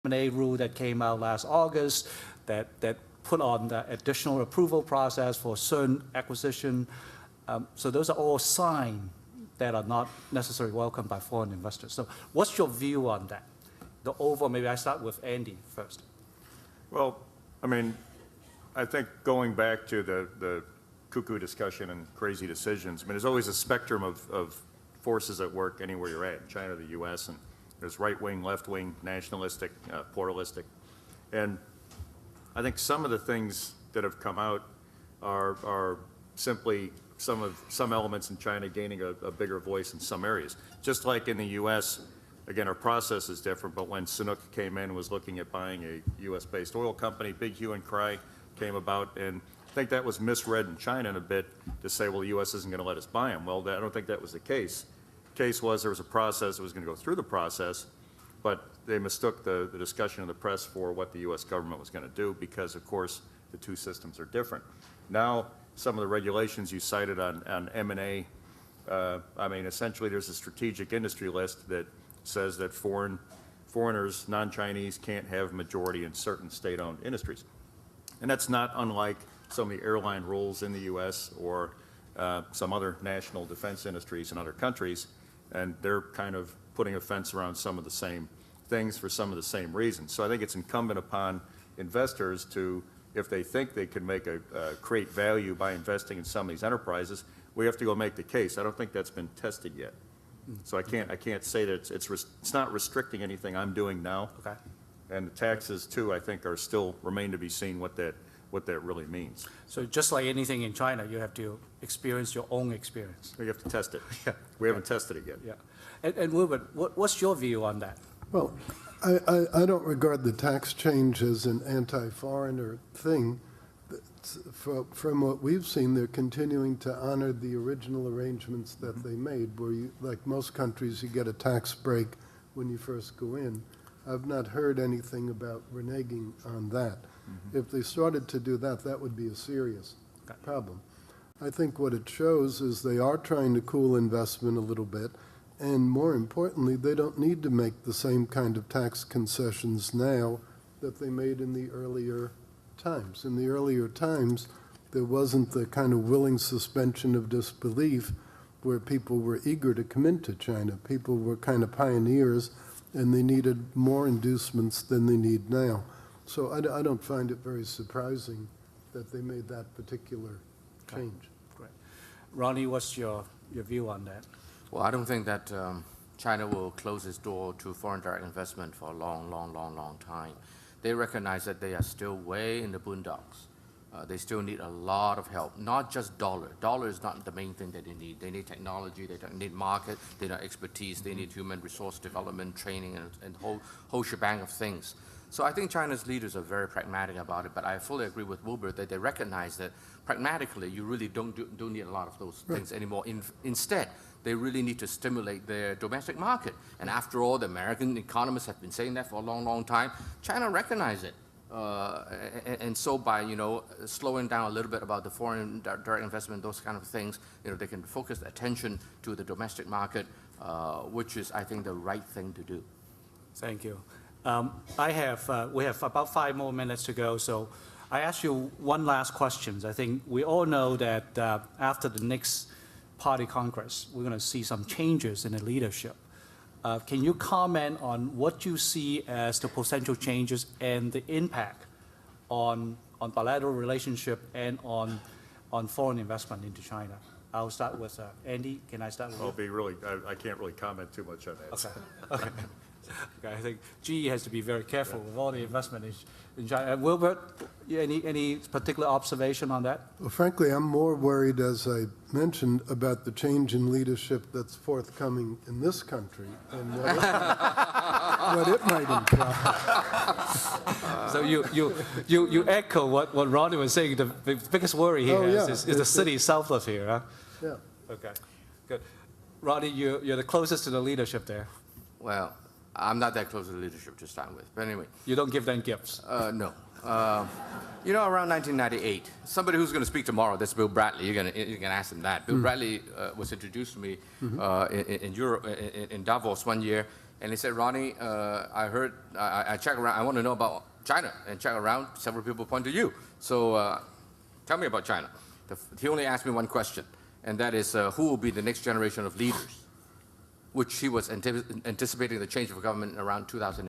M&A rule that came out last August that put on the additional approval process for certain acquisition. So those are all signs that are not necessarily welcomed by foreign investors. So what's your view on that? The overall, maybe I start with Andy first. Well, I mean, I think going back to the cuckoo discussion and crazy decisions, I mean, there's always a spectrum of forces at work anywhere you're at, China, the U.S., and there's right-wing, left-wing, nationalistic, pluralistic. And I think some of the things that have come out are simply some elements in China gaining a bigger voice in some areas. Just like in the U.S., again, our process is different, but when Sinuk came in and was looking at buying a U.S.-based oil company, big hue and cry came about, and I think that was misread in China in a bit to say, well, the U.S. isn't going to let us buy them. Well, I don't think that was the case. The case was there was a process that was going to go through the process, but they mistook the discussion in the press for what the U.S. government was going to do because, of course, the two systems are different. Now, some of the regulations you cited on M&A, I mean, essentially there's a strategic industry list that says that foreigners, non-Chinese, can't have majority in certain state-owned industries. And that's not unlike some of the airline rules in the U.S. or some other national defense industries in other countries, and they're kind of putting a fence around some of the same things for some of the same reasons. So I think it's incumbent upon investors to, if they think they can create value by investing in some of these enterprises, we have to go make the case. I don't think that's been tested yet. So I can't say that it's not restricting anything I'm doing now. Okay. And the taxes too, I think, remain to be seen what that really means. So just like anything in China, you have to experience your own experience. You have to test it. Yeah. We haven't tested it yet. Yeah. And Wilbur, what's your view on that? Well, I don't regard the tax change as an anti-foreigner thing. From what we've seen, they're continuing to honor the original arrangements that they made, where you, like most countries, you get a tax break when you first go in. I've not heard anything about reneging on that. If they started to do that, that would be a serious problem. I think what it shows is they are trying to cool investment a little bit, and more importantly, they don't need to make the same kind of tax concessions now that they made in the earlier times. In the earlier times, there wasn't the kind of willing suspension of disbelief where people were eager to come into China. People were kind of pioneers, and they needed more inducements than they need now. So I don't find it very surprising that they made that particular change. Great. Ronnie, what's your view on that? Well, I don't think that China will close its door to foreign direct investment for a long time. They recognize that they are still way in the boondocks. They still need a lot of help, not just dollar. Dollar is not the main thing that they need. They need technology, they need market, they need expertise, they need human resource development, training, and whole shebang of things. So I think China's leaders are very pragmatic about it, but I fully agree with Wilbur that they recognize that pragmatically you really don't need a lot of those things anymore. Instead, they really need to stimulate their domestic market. And after all, the American economists have been saying that for a long time. China recognizes it. And so by, slowing down a little bit about the foreign direct investment, those kind of things, they can focus attention to the domestic market, which is, I think, the right thing to do. Thank you. We have about 5 more minutes to go, so I ask you one last question. I think we all know that after the next Party Congress, we're going to see some changes in the leadership. Can you comment on what you see as the potential changes and the impact on bilateral relationship and on foreign investment into China? I'll start with Andy. Can I start with you? I can't really comment too much on that. Okay. Okay, I think GE has to be very careful with all the investment in China. Wilbur, any particular observation on that? Well, frankly, I'm more worried, as I mentioned, about the change in leadership that's forthcoming in this country and what it might imply. So you echo what Ronnie was saying. The biggest worry here is the city south of here, huh? Yeah. Okay, good. Ronnie, you're the closest to the leadership there. Well, I'm not that close to the leadership to start with, but anyway. You don't give them gifts? No. Around 1998, somebody who's going to speak tomorrow, that's Bill Bradley, you can ask him that. Bill Bradley was introduced to me in Europe, in Davos one year. And he said, Ronnie, I heard, I checked around, I want to know about China, and check around, several people point to you. So tell me about China. He only asked me one question, and that is, who will be the next generation of leaders? Which he was anticipating the change of government around 2000.